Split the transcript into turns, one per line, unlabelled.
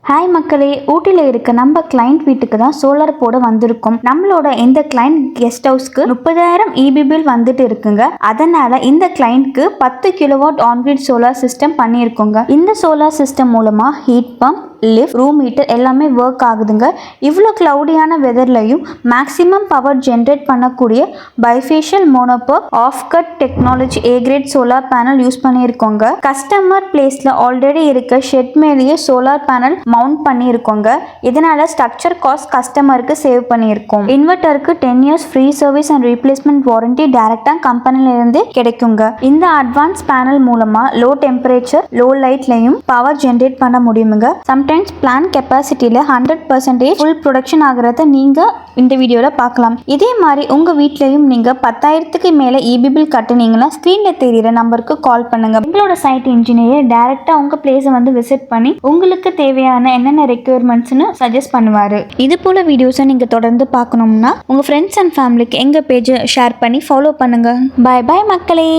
Hi மக்களே, ஊட்டியில் இருக்க நம்ம கிளைண்ட் வீட்டுக்கு தான் சோலார் போட வந்திருக்கோம். நம்மளோட இந்த கிளைண்ட் கெஸ்ட் ஹவுஸ்க்கு 30,000 EB பில் வந்துட்டு இருக்குங்க. அதனால இந்த கிளைண்ட்க்கு 10 கிலோவாட் ஆன்கிரிட் சோலார் சிஸ்டம் பண்ணியிருக்கோங்க. இந்த சோலார் சிஸ்டம் மூலமா heat pump, lift, room heater எல்லாமே ஒர்க் ஆகுதுங்க. இவ்வளோ கிளவுடியான வெதர்லையும் மேக்ஸிமம் பவர் ஜென்ரேட் பண்ணக்கூடிய bifacial mono PERC half cut technology A grade solar panel use பண்ணியிருக்கோங்க. கஸ்டமர் பிளேஸ்ல ஆல்ரெடி இருக்க ஷெட் மேலேயே சோலார் பேனல் மவுண்ட் பண்ணியிருக்கோங்க. இதனால ஸ்ட்ரக்சர் காஸ்ட் கஸ்டமருக்கு சேவ் பண்ணியிருக்கோம். இன்வெர்டருக்கு 10 years free service and replacement warranty டைரக்டா கம்பெனில இருந்து கிடைக்குங்க. இந்த அட்வான்ஸ் பேனல் மூலமா லோ டெம்பரேச்சர், லோ லைட்லையும் பவர் ஜென்ரேட் பண்ண முடியுங்க. சம்டைம்ஸ் பிளான் கெப்பாசிட்டியில் 100% ஃபுல் ப்ரொடக்ஷன் ஆகிறத நீங்கள் இந்த வீடியோவில் பார்க்கலாம். இதே மாதிரி உங்கள் வீட்லையும் நீங்கள் 10,000க்கு மேலே EB பில் கட்டுனீங்கன்னா ஸ்க்ரீனில் தெரியிற நம்பருக்கு கால் பண்ணுங்கள். உங்களோட சைட் இன்ஜினியர் டைரெக்டாக உங்கள் பிளேஸை வந்து விசிட் பண்ணி உங்களுக்கு தேவையான என்னென்ன ரெக்யர்மெண்ட்ஸ்னு சஜஸ்ட் பண்ணுவார். இது போல் வீடியோஸை நீங்கள் தொடர்ந்து பார்க்கணும்னா உங்கள் ஃப்ரெண்ட்ஸ் அண்ட் ஃபேமிலிக்கு எங்கள் பேஜை ஷேர் பண்ணி ஃபாலோ பண்ணுங்கள். பாய் பாய் மக்களே.